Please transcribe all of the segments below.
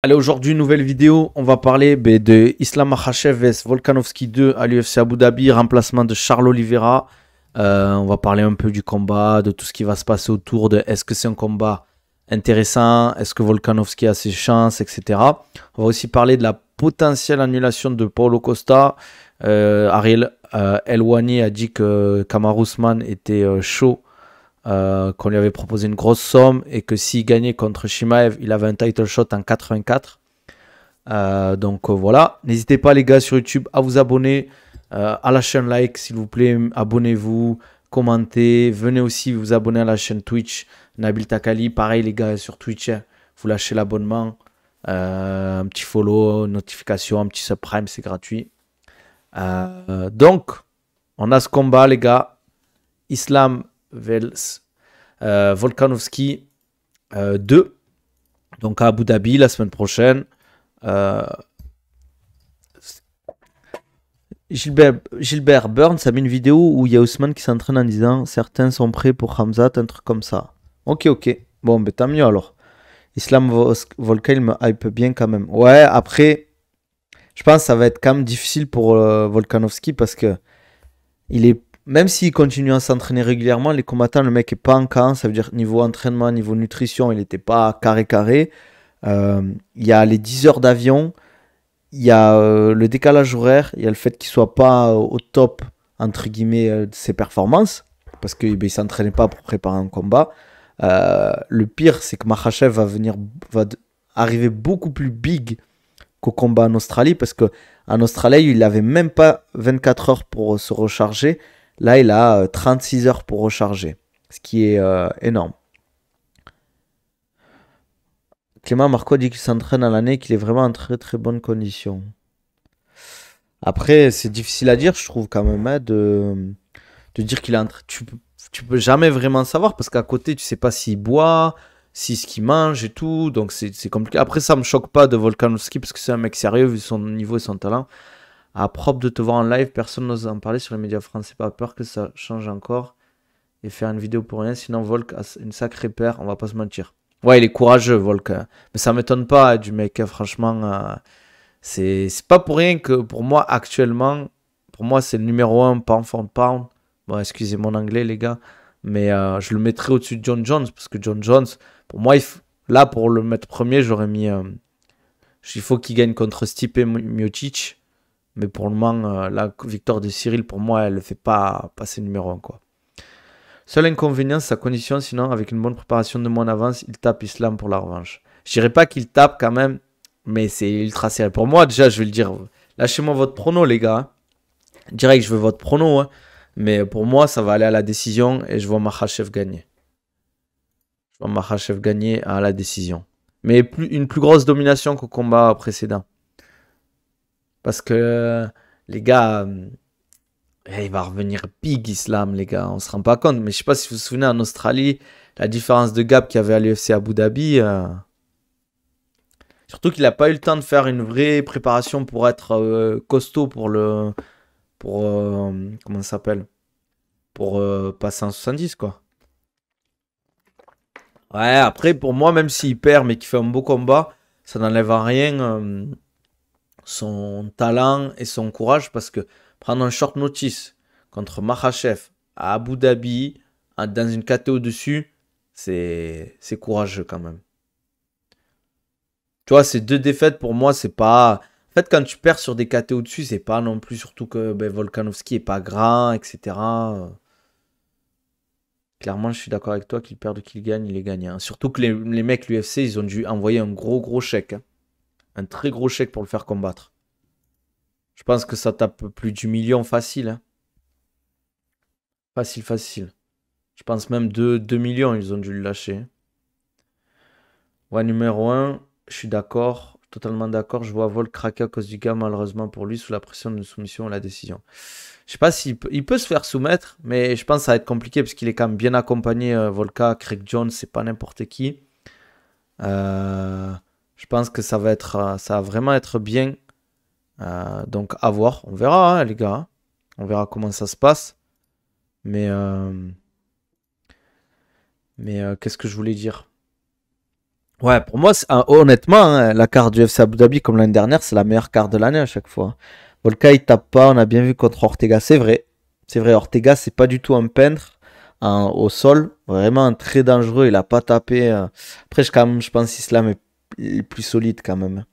Allez, aujourd'hui, nouvelle vidéo. On va parler de Islam Makhachev vs Volkanovski 2 à l'UFC Abu Dhabi, remplacement de Charles Oliveira. On va parler un peu du combat, de tout ce qui va se passer autour de est-ce que c'est un combat intéressant, est-ce que Volkanovski a ses chances, etc. On va aussi parler de la potentielle annulation de Paulo Costa. Ariel Helwani a dit que Kamaru Usman était chaud, qu'on lui avait proposé une grosse somme et que s'il gagnait contre Shimaev, il avait un title shot en 84. Donc voilà, n'hésitez pas les gars sur YouTube à vous abonner, à la chaîne like s'il vous plaît, abonnez-vous, commentez, venez aussi vous abonner à la chaîne Twitch Nabil Takali, pareil les gars sur Twitch, vous lâchez l'abonnement, un petit follow, notification, un petit subprime, c'est gratuit. Donc on a ce combat les gars, Islam vs Volkanovski 2, donc à Abu Dhabi la semaine prochaine. Gilbert Burns a mis une vidéo où il y a Ousmane qui s'entraîne en disant certains sont prêts pour Hamzat, un truc comme ça. Ok. Bon, ben tant mieux alors. Islam Volka, il me hype bien quand même. Ouais, après, je pense que ça va être quand même difficile pour Volkanovski parce que il est, même s'il continue à s'entraîner régulièrement, les combattants, le mec est pas en camp, ça veut dire niveau entraînement, niveau nutrition, il n'était pas carré. Il y a les 10 heures d'avion, il y a le décalage horaire, il y a le fait qu'il soit pas au top, entre guillemets, de ses performances, parce qu'il ne s'entraînait pas pour préparer un combat. Le pire, c'est que Makhachev va arriver beaucoup plus big qu'au combat en Australie, parce qu'en Australie, il n'avait même pas 24 heures pour se recharger. Là, il a 36 heures pour recharger, ce qui est énorme. Clément Marco dit qu'il s'entraîne à l'année, qu'il est vraiment en très très bonne condition. Après, c'est difficile à dire, je trouve quand même, hein, de dire qu'il est en train. Tu peux jamais vraiment savoir parce qu'à côté, tu sais pas s'il boit, si ce qu'il mange et tout. Donc c'est compliqué. Après, ça me choque pas de Volkanovski parce que c'est un mec sérieux vu son niveau et son talent. À propre de te voir en live, personne n'ose en parler sur les médias français. Pas peur que ça change encore et faire une vidéo pour rien. Sinon, Volk a une sacrée paire, on va pas se mentir. Ouais, il est courageux, Volk. Mais ça m'étonne pas du mec, franchement. C'est pas pour rien que pour moi, actuellement, pour moi, c'est le numéro 1 pound for pound. Bon, excusez mon anglais, les gars. Mais je le mettrais au-dessus de John Jones. Parce que John Jones, pour moi, là, pour le mettre premier, j'aurais mis. Il faut qu'il gagne contre Stipe Miocic. Mais pour le moment, la victoire de Cyril, pour moi, elle ne fait pas passer numéro 1, quoi. Seul inconvénient, sa condition, sinon, avec une bonne préparation de mois en avance, il tape Islam pour la revanche. Je dirais pas qu'il tape quand même, mais c'est ultra serré. Pour moi, déjà, je vais le dire. Lâchez-moi votre prono, les gars. Direct, je veux votre prono. Hein. Mais pour moi, ça va aller à la décision et je vois Makhachev gagner. Je vois Makhachev gagner à la décision. Mais une plus grosse domination qu'au combat précédent. Parce que, les gars, il va revenir big Islam, les gars. On se rend pas compte. Mais je sais pas si vous vous souvenez, en Australie, la différence de gap qu'il y avait à l'UFC Abu Dhabi. Surtout qu'il n'a pas eu le temps de faire une vraie préparation pour être costaud pour le. Pour. Comment ça s'appelle? Pour passer en 70, quoi. Ouais, après, pour moi, même s'il perd, mais qu'il fait un beau combat, ça n'enlève en rien son talent et son courage parce que prendre un short notice contre Makhachev à Abu Dhabi, dans une KT au-dessus, c'est courageux quand même. Tu vois, ces deux défaites, pour moi, c'est pas. En fait, quand tu perds sur des KT au-dessus, c'est pas non plus, surtout que Volkanovski est pas grand, etc. Clairement, je suis d'accord avec toi qu'il perd ou qu'il gagne, il est gagnant. Surtout que les mecs, l'UFC, ils ont dû envoyer un gros chèque. Hein. Un très gros chèque pour le faire combattre. Je pense que ça tape plus du million facile. Hein. Facile. Je pense même 2 millions, ils ont dû le lâcher. Ouais, numéro 1, je suis d'accord, totalement d'accord. Je vois Volk craquer à cause du gars, malheureusement pour lui, sous la pression d'une soumission à la décision. Je sais pas s'il peut se faire soumettre, mais je pense que ça va être compliqué parce qu'il est quand même bien accompagné. Volka, Craig Jones, c'est pas n'importe qui. Je pense que ça va vraiment être bien. Donc à voir, on verra hein, les gars. On verra comment ça se passe. Mais qu'est-ce que je voulais dire? Ouais, pour moi, honnêtement, hein, la carte du FC Abu Dhabi, comme l'année dernière, c'est la meilleure carte de l'année à chaque fois. Volca, il tape pas, on a bien vu contre Ortega, c'est vrai. C'est vrai, Ortega, c'est pas du tout un peintre au sol. Vraiment très dangereux, il a pas tapé. Après, quand même, je pense qu'Islam est plus solide quand même.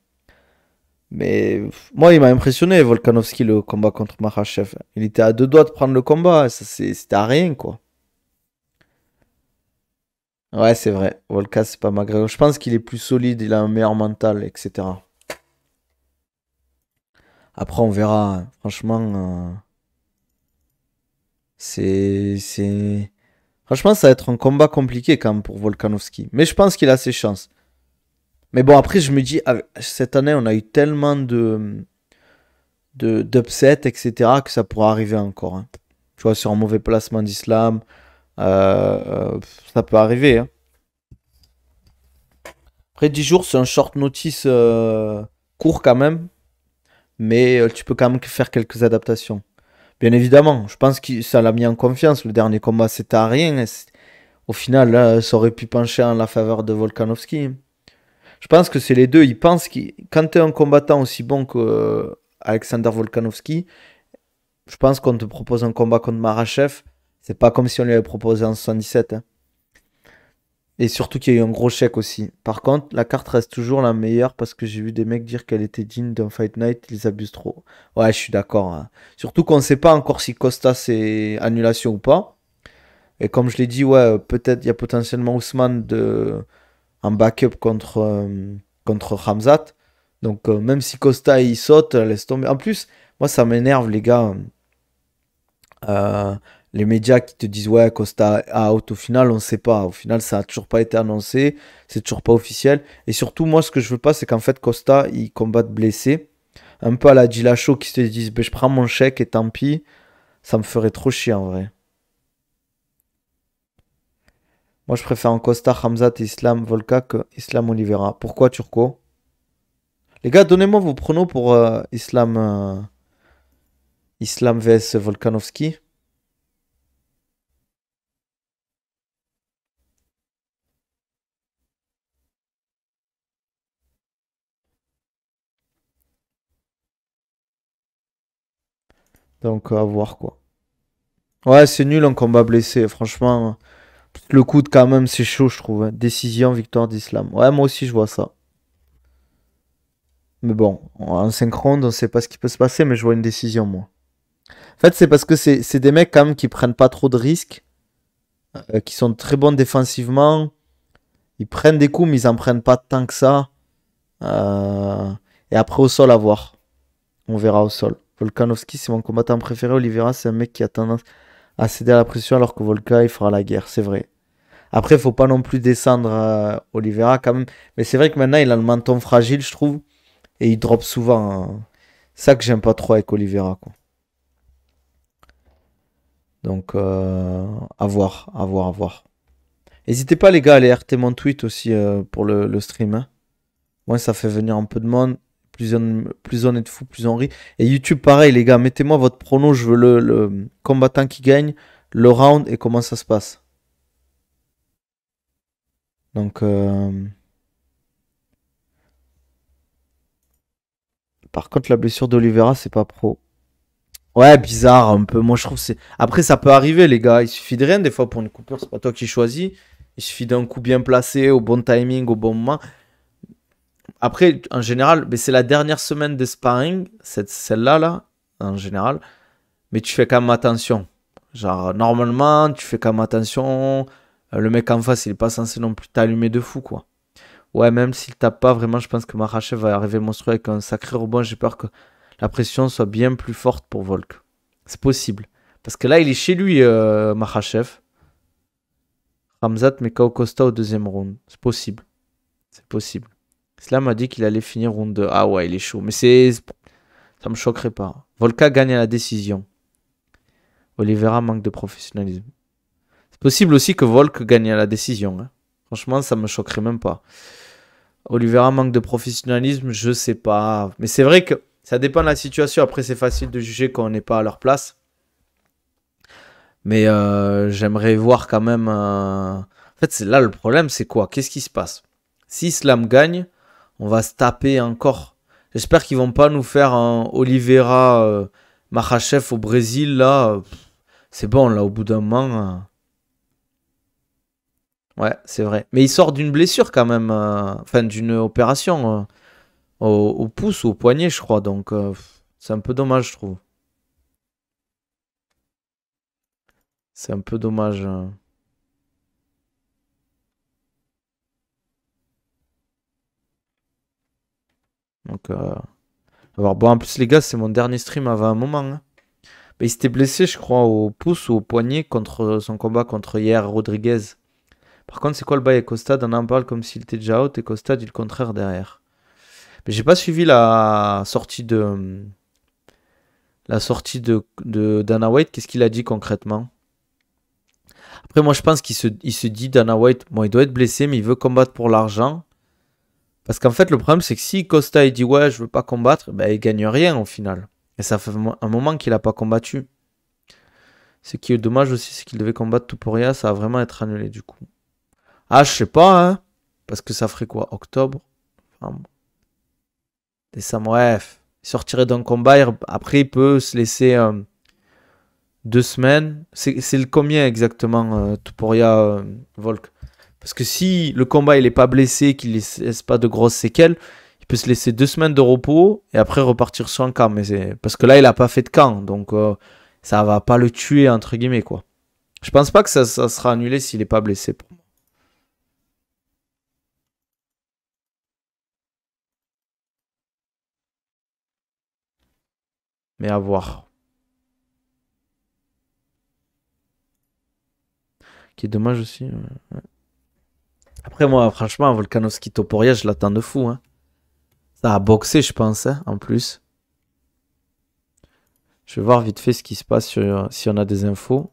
Mais moi, il m'a impressionné, Volkanovski, le combat contre Makhachev. Il était à deux doigts de prendre le combat, c'était à rien, quoi. Ouais, c'est vrai. Volka, c'est pas McGregor. Je pense qu'il est plus solide, il a un meilleur mental, etc. Après, on verra, hein. Franchement, c'est. Franchement, ça va être un combat compliqué quand même pour Volkanovski. Mais je pense qu'il a ses chances. Mais bon, après, je me dis, cette année, on a eu tellement d'upsets, etc., que ça pourrait arriver encore, hein. Tu vois, sur un mauvais placement d'Islam, ça peut arriver, hein. Après 10 jours, c'est un short notice court quand même, mais tu peux quand même faire quelques adaptations. Bien évidemment, je pense que ça l'a mis en confiance. Le dernier combat, c'était à rien. Au final, là, ça aurait pu pencher en la faveur de Volkanovski. Je pense que c'est les deux. Ils pensent que quand tu es un combattant aussi bon que Alexander Volkanovski, je pense qu'on te propose un combat contre Marachev. C'est pas comme si on lui avait proposé en 77, hein. Et surtout qu'il y a eu un gros chèque aussi. Par contre, la carte reste toujours la meilleure parce que j'ai vu des mecs dire qu'elle était digne d'un Fight Night. Ils abusent trop. Ouais, je suis d'accord, hein. Surtout qu'on ne sait pas encore si Costa c'est annulation ou pas. Et comme je l'ai dit, ouais, peut-être il y a potentiellement Ousmane en backup contre Ramzat. Donc même si Costa il saute, laisse tomber. En plus, moi ça m'énerve les gars. Euh, les médias qui te disent ouais Costa out, au final on sait pas, au final ça a toujours pas été annoncé, c'est toujours pas officiel, et surtout moi ce que je veux pas c'est qu'en fait Costa il combatte blessé, un peu à la Dillashaw qui se disent ben, je prends mon chèque et tant pis, ça me ferait trop chier en vrai. Moi je préfère un Costa Hamzat et Islam Volka que Islam Oliveira. Pourquoi Turco? Les gars, donnez-moi vos pronos pour Islam vs Volkanovski. Donc à voir quoi. Ouais, c'est nul en combat blessé, franchement. Le coude, quand même, c'est chaud, je trouve, hein. Décision, victoire d'Islam. Ouais, moi aussi, je vois ça. Mais bon, en 5 rounds, on sait pas ce qui peut se passer, mais je vois une décision, moi. En fait, c'est parce que c'est des mecs, quand même, qui prennent pas trop de risques, qui sont très bons défensivement. Ils prennent des coups, mais ils en prennent pas tant que ça. Euh, Et après, au sol, à voir. On verra au sol. Volkanovski, c'est mon combattant préféré. Oliveira, c'est un mec qui a tendance à céder à la pression, alors que Volka, il fera la guerre, c'est vrai. Après, faut pas non plus descendre Oliveira quand même. Mais c'est vrai que maintenant, il a le menton fragile, je trouve. Et il drop souvent, hein. C'est ça que j'aime pas trop avec Oliveira, quoi. Donc, à voir, à voir, à voir. N'hésitez pas, les gars, à aller RT mon tweet aussi pour le stream, hein. Moi, ça fait venir un peu de monde. Plus on est de fou, plus on rit. Et YouTube, pareil, les gars, mettez-moi votre prono. Je veux le combattant qui gagne, le round et comment ça se passe. Donc, par contre, la blessure d'Oliveira, c'est pas pro. Ouais, bizarre un peu. Moi, je trouve que c'est. Après, ça peut arriver, les gars. Il suffit de rien des fois pour une coupure. C'est pas toi qui choisis. Il suffit d'un coup bien placé, au bon timing, au bon moment. Après, en général, mais c'est la dernière semaine de sparring, celle-là, là, en général. Mais tu fais quand même attention. Genre, normalement, tu fais quand même attention. Le mec en face, il est pas censé non plus t'allumer de fou, quoi. Ouais, même s'il tape pas, vraiment, je pense que Makhachev va arriver monstrueux avec un sacré rebond. J'ai peur que la pression soit bien plus forte pour Volk. C'est possible. Parce que là, il est chez lui, Makhachev. Ramzat met KO Costa au deuxième round. C'est possible. C'est possible. Islam a dit qu'il allait finir round 2. Ah ouais, il est chaud. Mais c'est. Ça me choquerait pas. Volka gagne à la décision. Oliveira manque de professionnalisme. C'est possible aussi que Volk gagne à la décision, hein. Franchement, ça me choquerait même pas. Oliveira manque de professionnalisme, je sais pas. Mais c'est vrai que ça dépend de la situation. Après, c'est facile de juger quand on n'est pas à leur place. Mais j'aimerais voir quand même. En fait, c'est là le problème, c'est quoi? Qu'est-ce qui se passe? Si Islam gagne, on va se taper encore. J'espère qu'ils vont pas nous faire un Oliveira Makhachev au Brésil, là. C'est bon, là, au bout d'un moment. Ouais, c'est vrai. Mais il sort d'une blessure quand même. Enfin, d'une opération au pouce ou au poignet, je crois. Donc, c'est un peu dommage, je trouve. C'est un peu dommage. Donc, alors, bon, en plus, les gars, c'est mon dernier stream avant un moment, hein. Mais il s'était blessé, je crois, au pouce ou au poignet contre son combat contre hier Rodriguez. Par contre, c'est quoi le bail avec Costa? On en parle comme s'il était déjà out et Costa dit le contraire derrière. Mais j'ai pas suivi la sortie de Dana White. Qu'est-ce qu'il a dit concrètement? Après, moi, je pense qu'il se dit, Dana White, bon, il doit être blessé, mais il veut combattre pour l'argent. Parce qu'en fait, le problème, c'est que si Costa il dit ouais, je veux pas combattre, ben, il gagne rien au final. Et ça fait un moment qu'il a pas combattu. Ce qui est dommage aussi, c'est qu'il devait combattre Topuria, ça va vraiment être annulé du coup. Ah, je sais pas, hein. Parce que ça ferait quoi? Octobre? Enfin, décembre, bref. Il sortirait d'un combat, après il peut se laisser 2 semaines. C'est le combien exactement, Topuria Volk? Parce que si le combat il est pas blessé, qu'il ne laisse pas de grosses séquelles, il peut se laisser 2 semaines de repos et après repartir sur un camp. Parce que là, il a pas fait de camp, donc ça va pas le tuer entre guillemets quoi. Je pense pas que ça sera annulé s'il est pas blessé. Mais à voir. Qui est dommage aussi. Ouais. Après moi, franchement, Volkanovski Topuria, je l'attends de fou, hein. Ça a boxé, je pense, hein, en plus. Je vais voir vite fait ce qui se passe si on a des infos.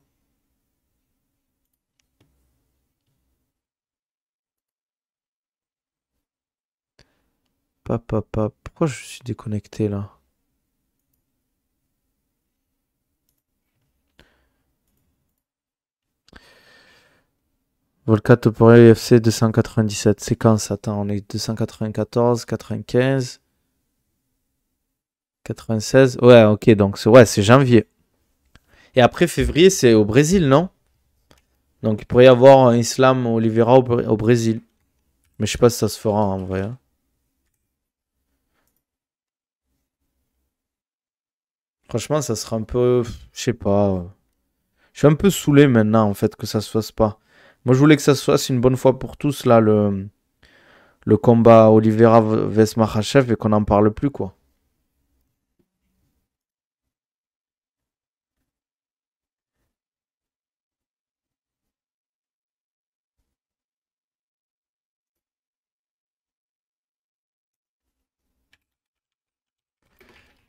Pourquoi je suis déconnecté là? Volca Topuria UFC 297. C'est quand ça? Attends, on est 294, 95, 96. Ouais, ok, donc c'est janvier. Et après février, c'est au Brésil, non? Donc il pourrait y avoir un Islam Oliveira au Brésil. Mais je sais pas si ça se fera en vrai, hein. Franchement, ça sera un peu. Je sais pas. Je suis un peu saoulé maintenant, en fait, que ça se fasse pas. Moi, je voulais que ça se fasse une bonne fois pour tous, là, le combat Oliveira vs Makhachev et qu'on n'en parle plus, quoi.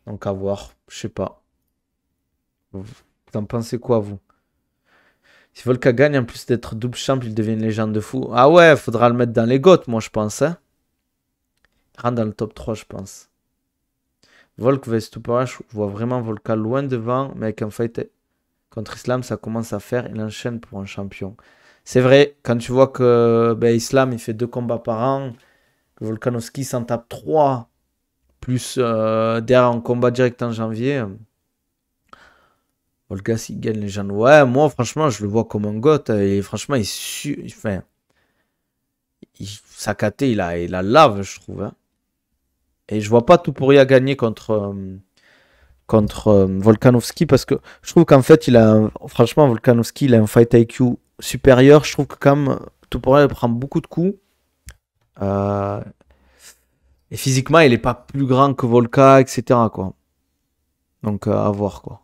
Donc à voir. Je sais pas. Vous en pensez quoi, vous? Si Volka gagne, en plus d'être double champ, il devient une légende de fou. Ah ouais, faudra le mettre dans les GOAT, moi, je pense, hein. Il rentre dans le top 3, je pense. Volk vs Tuporac, je vois vraiment Volka loin devant, mais avec un fight contre Islam, ça commence à faire. Il enchaîne pour un champion. C'est vrai, quand tu vois que ben, Islam, il fait 2 combats par an, que Volkanovski s'en tape 3, plus derrière un combat direct en janvier, Volga, s'il gagne les gens. Ouais, moi, franchement, je le vois comme un goth. Et franchement, enfin, sa KT, il a lave, je trouve, hein. Et je vois pas Topuria gagner contre Volkanovski parce que je trouve qu'en fait, franchement, Volkanovski, il a un fight IQ supérieur. Je trouve que comme Topuria, il prend beaucoup de coups. euh, et physiquement, il est pas plus grand que Volka, etc., quoi. Donc, à voir, quoi.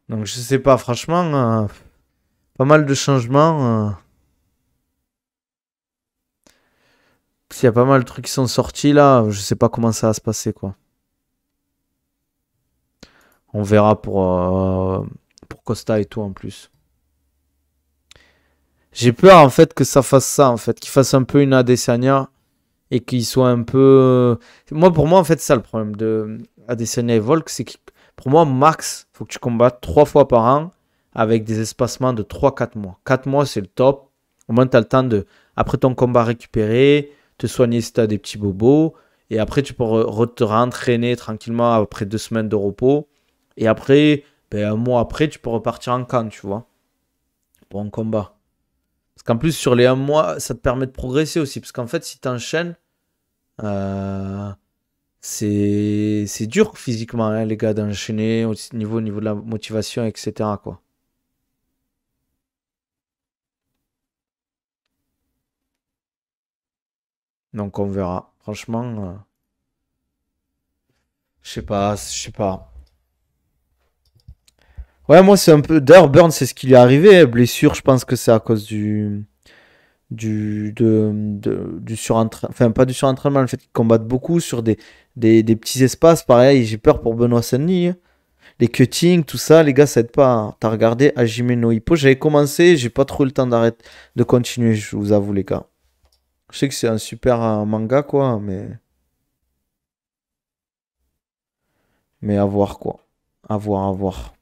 Donc, je sais pas, franchement, pas mal de changements. S'il y a pas mal de trucs qui sont sortis là, je sais pas comment ça va se passer, quoi. On verra pour Costa et tout en plus. J'ai peur en fait que ça fasse ça, en fait, qu'il fasse un peu une Adesanya et qu'il soit un peu. Moi, pour moi, en fait, c'est ça le problème de Adesanya et Volk, c'est que pour moi, max, faut que tu combattes 3 fois par an avec des espacements de 3 4 mois. 4 mois, c'est le top. Au moins, tu as le temps de, après ton combat, récupérer, te soigner si tu as des petits bobos. Et après, tu peux te réentraîner tranquillement après 2 semaines de repos. Et après, ben, un mois après, tu peux repartir en camp, tu vois, pour un combat. Parce qu'en plus, sur les 1 mois, ça te permet de progresser aussi. Parce qu'en fait, si tu enchaînes, euh, c'est dur physiquement, hein, les gars, d'enchaîner au niveau de la motivation, etc., quoi. Donc, on verra. Franchement, je sais pas, je sais pas. Ouais, moi, c'est un peu. D'ailleurs, Burn, c'est ce qui lui est arrivé, hein. Blessure, je pense que c'est à cause du surentraînement. Enfin, pas du surentraînement, le fait qu'ils combattent beaucoup sur des petits espaces. Pareil, j'ai peur pour Benoît Saint-Denis, hein. Les cuttings, tout ça, les gars, ça aide pas, hein. T'as regardé Hajime no Ippo, j'avais commencé, j'ai pas trop eu le temps d'arrêter de continuer, je vous avoue, les gars. Je sais que c'est un super manga, quoi, mais à voir, quoi. À voir, à voir.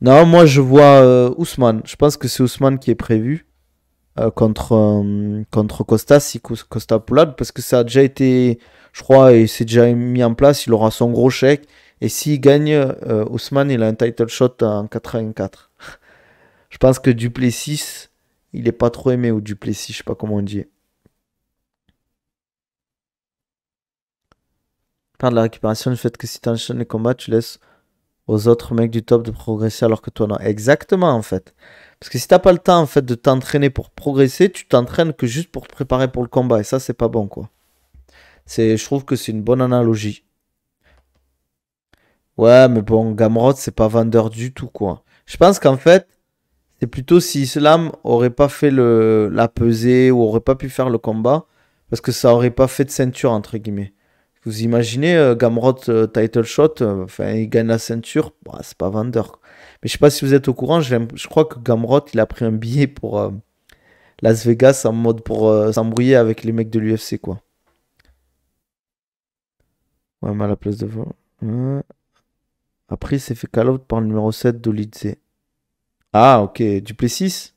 Non, moi, je vois Ousmane. Je pense que c'est Ousmane qui est prévu contre Costa, si Costa Poulad, parce que ça a déjà été, je crois, et c'est déjà mis en place, il aura son gros chèque. Et s'il gagne, Ousmane, il a un title shot en 84. Je pense que Duplessis, il est pas trop aimé, ou Duplessis, je sais pas comment on dit. Par de la récupération, du fait que si tu enchaînes les combats, tu laisses aux autres mecs du top de progresser alors que toi non. Exactement, en fait. Parce que si t'as pas le temps, en fait, de t'entraîner pour progresser, tu t'entraînes que juste pour te préparer pour le combat. Et ça, c'est pas bon, quoi. Je trouve que c'est une bonne analogie. Ouais, mais bon, Gamrot, c'est pas vendeur du tout, quoi. Je pense qu'en fait, c'est plutôt si Islam aurait pas fait la pesée ou aurait pas pu faire le combat, parce que ça aurait pas fait de ceinture, entre guillemets. Vous imaginez Gamrot title shot, enfin il gagne la ceinture, bah, c'est pas vendeur, quoi. Mais je sais pas si vous êtes au courant, je crois que Gamrot il a pris un billet pour Las Vegas en mode pour s'embrouiller avec les mecs de l'UFC, quoi. Ouais, mais à la place de. Après il s'est fait call out par le numéro 7 d'Olidze. Ah ok, Duplessis.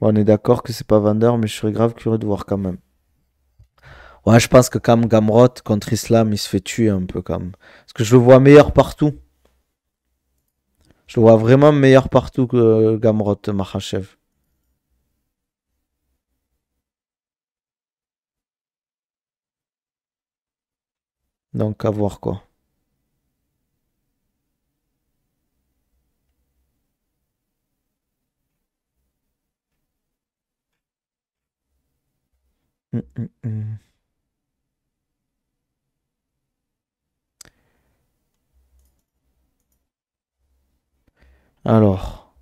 Bon, on est d'accord que c'est pas vendeur, mais je serais grave curieux de voir quand même. Ouais, je pense que comme Gamrot contre Islam, il se fait tuer un peu quand même. Parce que je le vois meilleur partout. Je le vois vraiment meilleur partout que Gamrot Makhachev. Donc à voir quoi. Mm. Alors.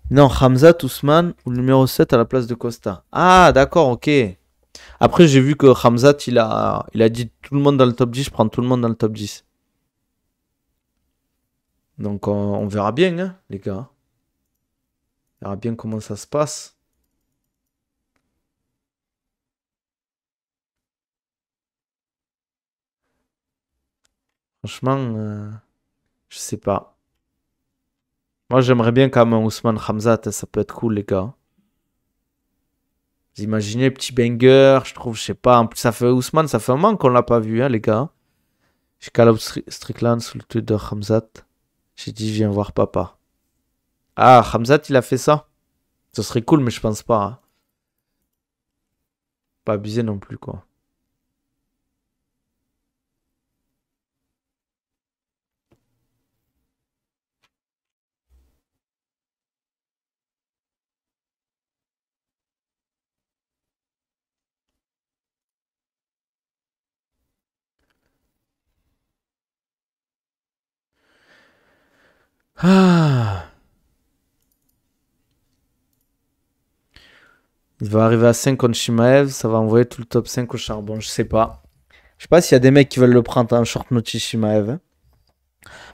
Non, Hamzat Ousmane ou le numéro 7 à la place de Costa. Ah, d'accord, ok. Après, j'ai vu que Hamzat, il a dit tout le monde dans le top 10, je prends tout le monde dans le top 10. Donc on verra bien, hein, les gars. On verra bien comment ça se passe. Franchement, je sais pas. Moi, j'aimerais bien quand même un Ousmane Hamzat, hein, ça peut être cool, les gars. Vous imaginez, petit banger, je trouve, je sais pas. En plus, ça fait Ousmane, ça fait un moment qu'on l'a pas vu, hein, les gars. J'ai call out Strickland sous le tweet de Hamzat. J'ai dit, je viens voir papa. Ah, Hamzat, il a fait ça. Ce serait cool, mais je pense pas, hein. Pas abusé non plus, quoi. Ah, il va arriver à 5 contre Shimaev, ça va envoyer tout le top 5 au charbon, je sais pas. Je sais pas s'il y a des mecs qui veulent le prendre en short notice Shimaev, hein.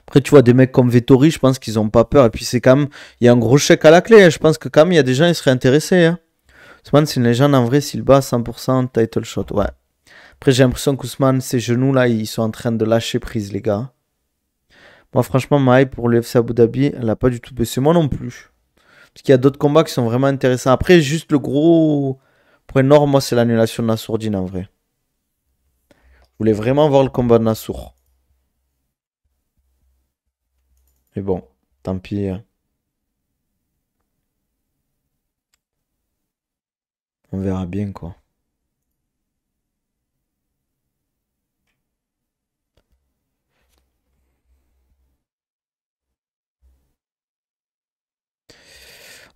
Après, tu vois, des mecs comme Vettori, je pense qu'ils ont pas peur. Et puis, c'est quand même. Il y a un gros chèque à la clé, hein. Je pense que quand même, il y a des gens qui seraient intéressés, hein. Ousmane, c'est une légende en vrai, s'il bat à 100% title shot. Ouais. Après, j'ai l'impression qu'Ousmane, ses genoux là, ils sont en train de lâcher prise, les gars. Moi, franchement, ma hype pour l'UFC Abu Dhabi, elle a pas du tout baissé. Moi non plus. Parce qu'il y a d'autres combats qui sont vraiment intéressants. Après, juste le gros point noir, moi, c'est l'annulation de Nassourdine en vrai. Je voulais vraiment voir le combat de Nassour. Mais bon, tant pis, hein. On verra bien, quoi.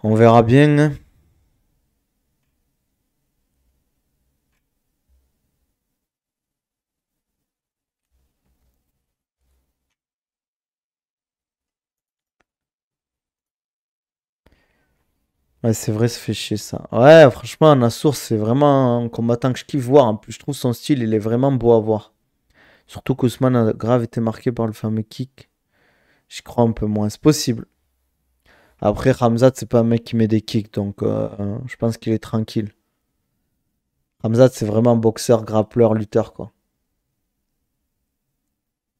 On verra bien, hein. Ouais, c'est vrai, ça fait chier ça. Ouais, franchement, Nassour, c'est vraiment un combattant que je kiffe voir. En plus, je trouve son style, il est vraiment beau à voir. Surtout qu'Ousmane a grave été marqué par le fameux kick. J'y crois un peu moins. C'est possible. Après, Ramzat, c'est pas un mec qui met des kicks, donc je pense qu'il est tranquille. Ramzat, c'est vraiment boxeur, grappleur, lutteur, quoi.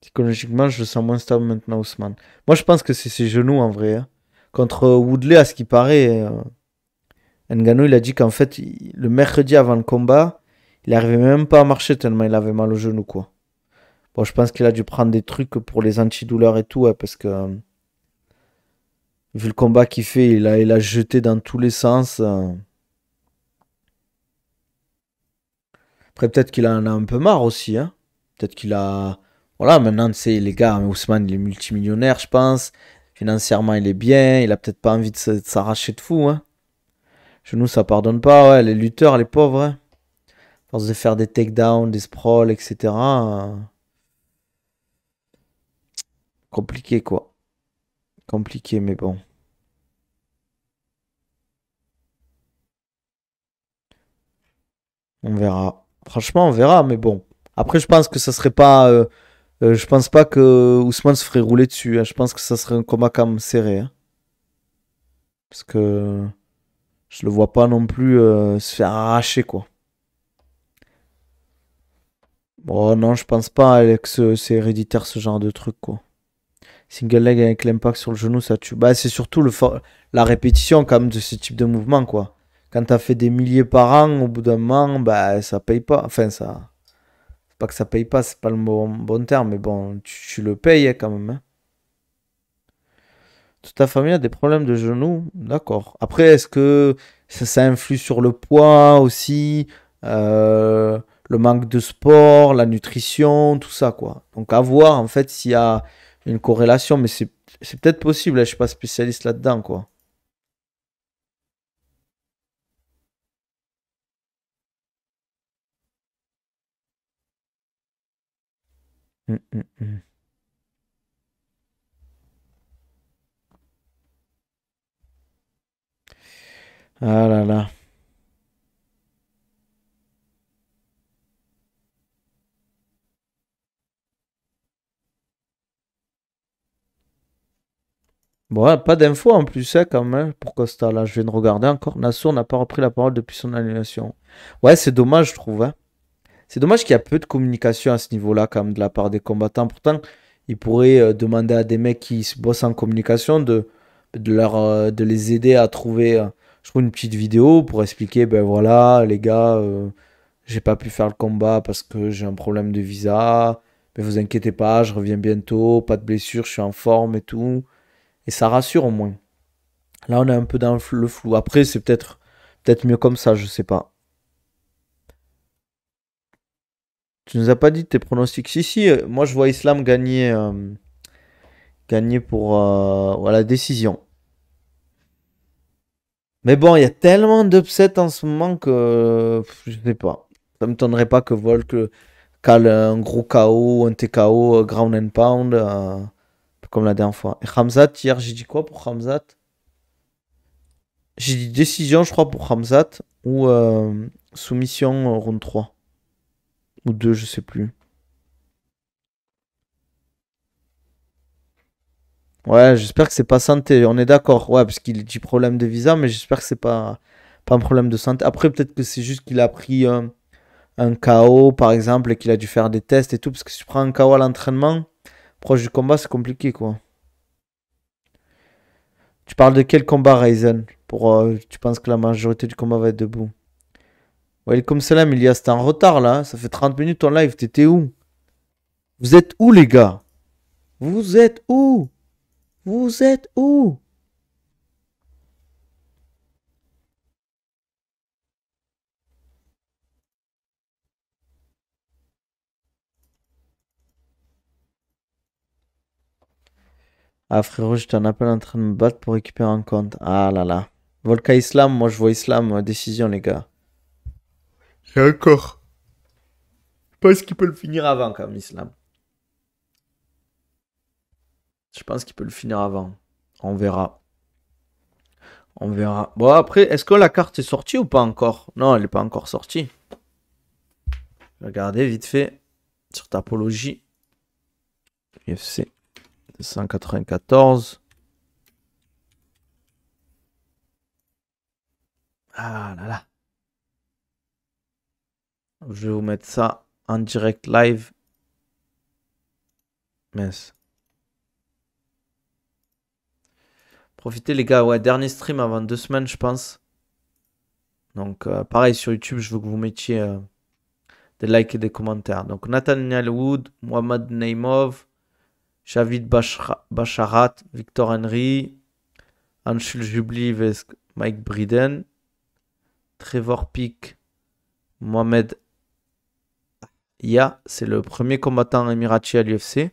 Psychologiquement, je le sens moins stable maintenant, Ousmane. Moi, je pense que c'est ses genoux, en vrai, hein. Contre Woodley, à ce qui paraît, Ngannou, il a dit qu'en fait, le mercredi avant le combat, il arrivait même pas à marcher tellement il avait mal au genou, quoi. Bon, je pense qu'il a dû prendre des trucs pour les antidouleurs et tout, ouais, parce que vu le combat qu'il fait, il a jeté dans tous les sens. Après, peut-être qu'il en a un peu marre aussi, hein. Peut-être qu'il a. Voilà, maintenant, tu sais, les gars, Ousmane, il est multimillionnaire, je pense. Financièrement, il est bien. Il a peut-être pas envie de s'arracher de fou, hein. Chez nous, ça pardonne pas, ouais. Les lutteurs, les pauvres, hein. À force de faire des takedowns, des sprawls, etc. Compliqué, quoi. Compliqué, mais bon. On verra. Franchement, on verra, mais bon. Après, je pense que ça serait pas. Je pense pas que Ousmane se ferait rouler dessus, hein. Je pense que ça serait un combat quand même serré, hein. Parce que je le vois pas non plus se faire arracher, quoi. Bon, non, je pense pas, Alex, c'est héréditaire ce genre de truc, quoi. Single leg avec l'impact sur le genou, ça tue. Bah, c'est surtout la répétition, quand même, de ce type de mouvement, quoi. Quand t'as fait des milliers par an, au bout d'un moment, bah, ça paye pas. Enfin, ça. C'est pas que ça paye pas, c'est pas le bon terme, mais bon, tu le payes, hein, quand même, hein. Toute ta famille a des problèmes de genoux, d'accord. Après, est-ce que ça influe sur le poids aussi, le manque de sport, la nutrition, tout ça, quoi. Donc à voir en fait s'il y a une corrélation, mais c'est peut-être possible, hein, je suis pas spécialiste là-dedans, quoi. Hum, hum, hum. Ah là là. Bon, ouais, pas d'infos en plus, hein, quand même, pour Costa, là. Je viens de regarder encore. Nassour n'a pas repris la parole depuis son annulation. Ouais, c'est dommage, je trouve, hein. C'est dommage qu'il y a peu de communication à ce niveau-là, quand même, de la part des combattants. Pourtant, ils pourraient demander à des mecs qui bossent en communication de les aider à trouver, je trouve, une petite vidéo pour expliquer, ben voilà, les gars, j'ai pas pu faire le combat parce que j'ai un problème de visa. Mais vous inquiétez pas, je reviens bientôt, pas de blessure, je suis en forme et tout. Et ça rassure au moins. Là, on est un peu dans le flou. Après, c'est peut-être mieux comme ça, je sais pas. Tu nous as pas dit tes pronostics. Si, si, moi je vois Islam gagner pour la décision. Mais bon, il y a tellement d'upsets en ce moment que je sais pas. Ça me m'étonnerait pas que Volk cale un gros KO, un TKO, ground and pound, comme la dernière fois. Et Khamzat, hier, j'ai dit quoi pour Khamzat? J'ai dit décision, je crois, pour Khamzat, ou soumission round 3 ou 2, je sais plus. Ouais, j'espère que c'est pas santé. On est d'accord. Ouais, parce qu'il dit problème de visa, mais j'espère que c'est pas un problème de santé. Après, peut-être que c'est juste qu'il a pris un KO, par exemple, et qu'il a dû faire des tests et tout. Parce que si tu prends un KO à l'entraînement, proche du combat, c'est compliqué, quoi. Tu parles de quel combat, Ryzen? Tu penses que la majorité du combat va être debout? Ouais, comme Salam, il y a, c'était en retard, là. Ça fait 30 minutes en live. T'étais où? Vous êtes où, les gars? Vous êtes où? Vous êtes où? Ah frérot, j'étais en appel en train de me battre pour récupérer un compte. Ah là là. Volca Islam, moi je vois Islam, décision les gars. Et encore. Je pense qu'il peut le finir avant quand même, Islam. Je pense qu'il peut le finir avant. On verra. On verra. Bon après, est-ce que la carte est sortie ou pas encore? Non, elle n'est pas encore sortie. Regardez vite fait sur Tapologie. UFC 194. Ah là là. Je vais vous mettre ça en direct live. Mince. Profitez les gars, ouais, dernier stream avant 2 semaines je pense. Donc pareil sur YouTube, je veux que vous mettiez des likes et des commentaires. Donc Nathaniel Wood, Mohamed Naimov, Javid Basharat, Victor Henry, Anshul Jubli, Mike Briden, Trevor Peak, Mohamed Ya, c'est le premier combattant émirati à l'UFC.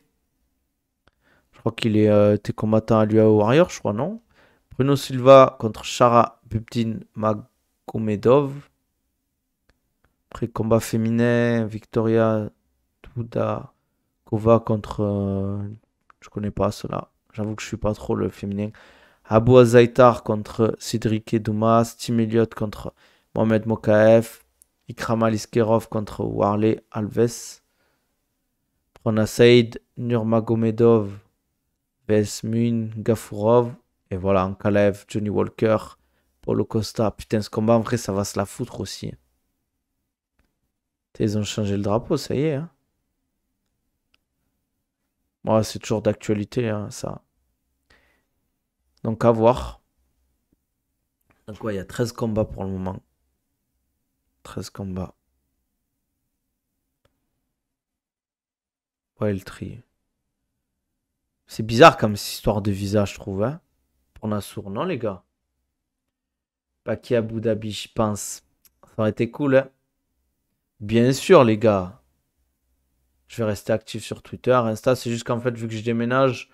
Je crois qu'il était combattant à l'UA Warrior, je crois, non? Bruno Silva contre Shara Bubdin Magomedov. Après, combat féminin, Victoria Tudakova contre. Je connais pas cela. J'avoue que je suis pas trop le féminin. Abou Azaitar contre Cédric Doumas. Tim Elliott contre Mohamed Mokaev. Ikram Aliskerov contre Warley Alves. Prona Said, Nurmagomedov, Vesmun Gafurov. Et voilà, Ankalaev, Johnny Walker, Paulo Costa. Putain, ce combat, en vrai, ça va se la foutre aussi. Ils ont changé le drapeau, ça y est. Hein. Ouais, c'est toujours d'actualité, hein, ça. Donc, à voir. Donc, ouais, il y a 13 combats pour le moment. 13 combats. Ouais, le tri. C'est bizarre comme cette histoire de visa, je trouve. Hein, pour Nassour, non, les gars? Paki Abu Dhabi, je pense. Ça aurait été cool, hein. Bien sûr, les gars. Je vais rester actif sur Twitter. Insta, c'est juste qu'en fait, vu que je déménage,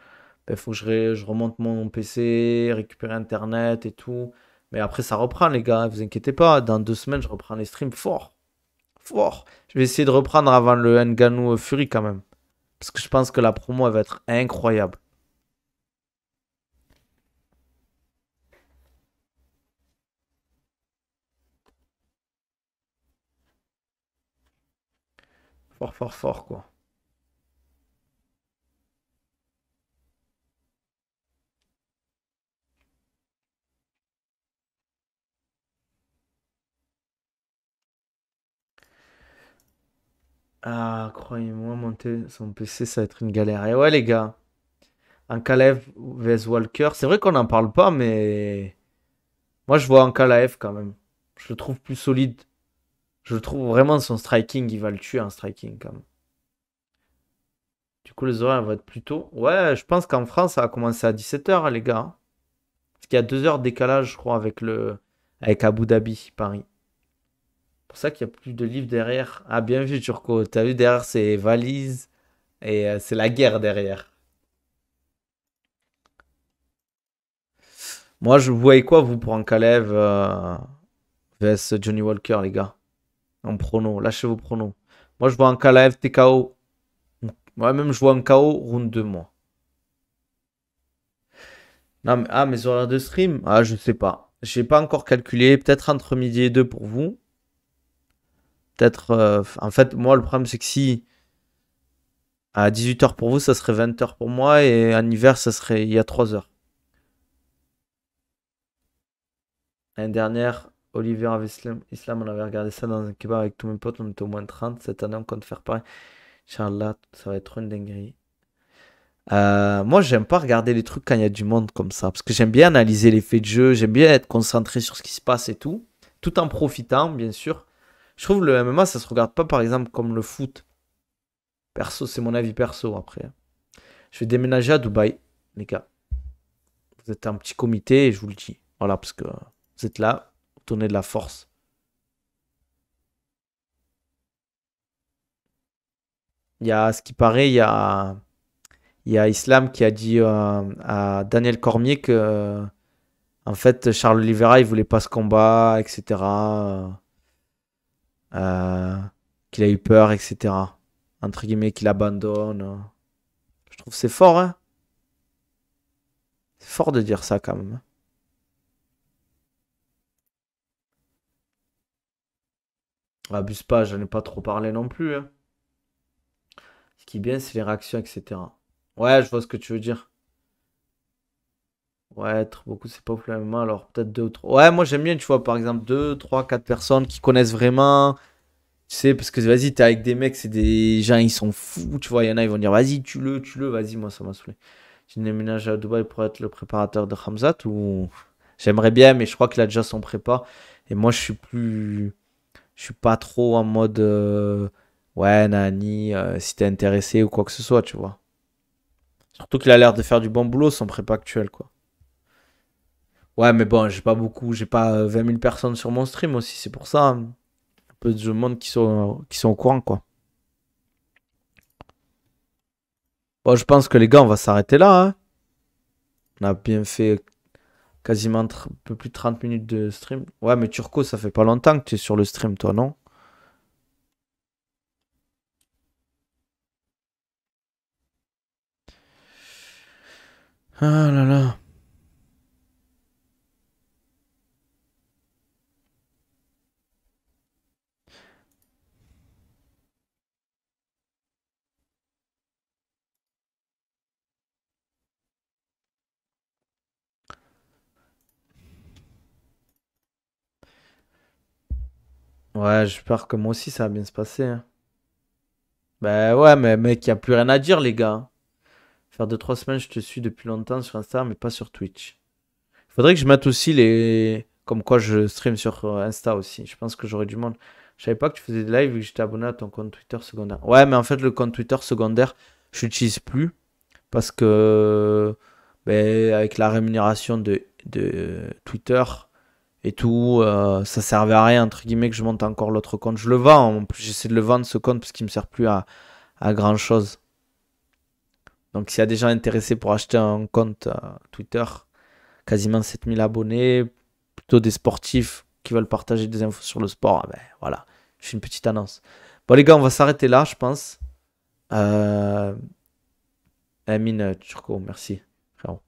il faut que je remonte mon PC, récupérer Internet et tout. Mais après, ça reprend, les gars. Vous inquiétez pas. Dans 2 semaines, je reprends les streams fort. Fort. Je vais essayer de reprendre avant le Ngannou Fury quand même. Parce que je pense que la promo, elle va être incroyable. Fort, fort, fort, quoi. Ah, croyez-moi, monter son PC, ça va être une galère. Et ouais, les gars. Ankalaev vs Walker. C'est vrai qu'on n'en parle pas, mais moi, je vois Ankalaev quand même. Je le trouve plus solide. Je le trouve vraiment son striking, il va le tuer en striking quand même. Du coup, les horaires vont être plus tôt. Ouais, je pense qu'en France, ça a commencé à 17h, les gars. Parce qu'il y a 2 heures de décalage, je crois, avec Abu Dhabi, Paris. C'est pour ça qu'il n'y a plus de livres derrière. Ah, bien vu, Turco. T'as vu, derrière, c'est valises. Et c'est la guerre derrière. Moi, je vous voyais quoi, vous, pour un Kalev vs Johnny Walker, les gars? En prono. Lâchez vos pronos. Moi, je vois un Kalev TKO. Moi, même, je vois un KO round 2, moi. Non, mais, ah, mes horaires de stream? Ah, je sais pas. J'ai pas encore calculé. Peut-être entre midi et 2 pour vous. Peut-être. En fait, moi, le problème, c'est que si. À 18h pour vous, ça serait 20h pour moi. Et en hiver, ça serait il y a 3 heures. L'année dernière, Olivier avec Islam, on avait regardé ça dans un kebab avec tous mes potes. On était au moins 30. Cette année, on compte faire pareil. Inch'Allah, ça va être trop une dinguerie. Moi, j'aime pas regarder les trucs quand il y a du monde comme ça. Parce que j'aime bien analyser les faits de jeu. J'aime bien être concentré sur ce qui se passe et tout. Tout en profitant, bien sûr. Je trouve le MMA, ça se regarde pas, par exemple, comme le foot. Perso, c'est mon avis perso après. Je vais déménager à Dubaï, les gars. Vous êtes un petit comité et je vous le dis. Voilà, parce que vous êtes là, vous donnez de la force. Il y a, ce qui paraît, il y a Islam qui a dit à Daniel Cormier que, en fait, Charles Oliveira, il voulait pas ce combat, etc. euh, qu'il a eu peur, etc. Entre guillemets, qu'il abandonne. Je trouve que c'est fort, hein. C'est fort de dire ça quand même, hein. Abuse pas, j'en ai pas trop parlé non plus, hein. Ce qui est bien, c'est les réactions, etc. Ouais, je vois ce que tu veux dire. Ouais, être beaucoup, c'est pas vraiment. Alors, peut-être deux ou trois. Ouais, moi, j'aime bien, tu vois, par exemple, deux, trois, quatre personnes qui connaissent vraiment. Tu sais, parce que vas-y, t'es avec des mecs, c'est des gens, ils sont fous. Tu vois, il y en a, ils vont dire, vas-y, tue-le, vas-y, moi, ça m'a saoulé. Tu déménages à Dubaï pour être le préparateur de Hamzat ou. J'aimerais bien, mais je crois qu'il a déjà son prépa. Et moi, je suis plus. Je suis pas trop en mode. Ouais, Nani, si t'es intéressé ou quoi que ce soit, tu vois. Surtout qu'il a l'air de faire du bon boulot, son prépa actuel, quoi. Ouais, mais bon, j'ai pas beaucoup, j'ai pas 20 000 personnes sur mon stream aussi, c'est pour ça, hein. Un peu de monde qui sont au courant, quoi. Bon, je pense que les gars, on va s'arrêter là, hein. On a bien fait quasiment un peu plus de 30 minutes de stream. Ouais, mais Turco, ça fait pas longtemps que tu es sur le stream, toi, non? Ah là là. Ouais, j'espère que moi aussi ça va bien se passer, hein. Bah ouais, mais mec, y a plus rien à dire, les gars. Faire 2 3 semaines, je te suis depuis longtemps sur Insta, mais pas sur Twitch. Faudrait que je mette aussi les. Comme quoi je stream sur Insta aussi. Je pense que j'aurais du monde. Je savais pas que tu faisais des lives et que j'étais abonné à ton compte Twitter secondaire. Ouais, mais en fait, le compte Twitter secondaire, je l'utilise plus parce que ben, avec la rémunération de Twitter et tout, ça servait à rien, entre guillemets, que je monte encore l'autre compte. Je le vends, en plus, j'essaie de le vendre ce compte parce qu'il me sert plus à grand chose. Donc, s'il y a des gens intéressés pour acheter un compte Twitter, quasiment 7 000 abonnés, plutôt des sportifs qui veulent partager des infos sur le sport, ah ben voilà, je fais une petite annonce. Bon les gars, on va s'arrêter là, je pense. Euh... Amine Turco, merci, frérot.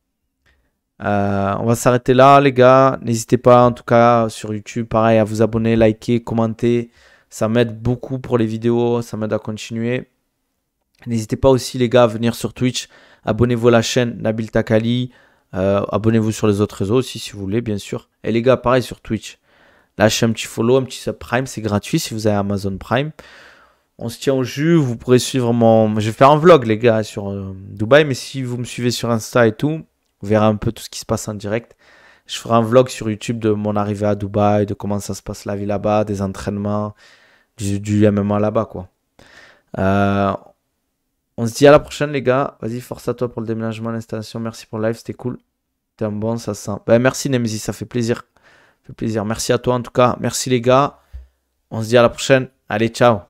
On va s'arrêter là, les gars. N'hésitez pas, en tout cas, sur YouTube, pareil, à vous abonner, liker, commenter. Ça m'aide beaucoup pour les vidéos, ça m'aide à continuer. N'hésitez pas aussi, les gars, à venir sur Twitch. Abonnez-vous à la chaîne Nabil Takali. Abonnez-vous sur les autres réseaux aussi, si vous voulez, bien sûr. Et les gars, pareil sur Twitch. Lâchez un petit follow, un petit sub Prime, c'est gratuit si vous avez Amazon Prime. On se tient au jus, vous pourrez suivre mon. Je vais faire un vlog, les gars, sur Dubaï, mais si vous me suivez sur Insta et tout, vous verrez un peu tout ce qui se passe en direct. Je ferai un vlog sur YouTube de mon arrivée à Dubaï, de comment ça se passe la vie là-bas, des entraînements, du MMA là-bas, quoi. Euh, on se dit à la prochaine, les gars. Vas-y, force à toi pour le déménagement, l'installation. Merci pour le live, c'était cool. T'es un bon, ça se sent. Ben, merci, Nemzi, ça fait plaisir. Ça fait plaisir. Merci à toi, en tout cas. Merci, les gars. On se dit à la prochaine. Allez, ciao.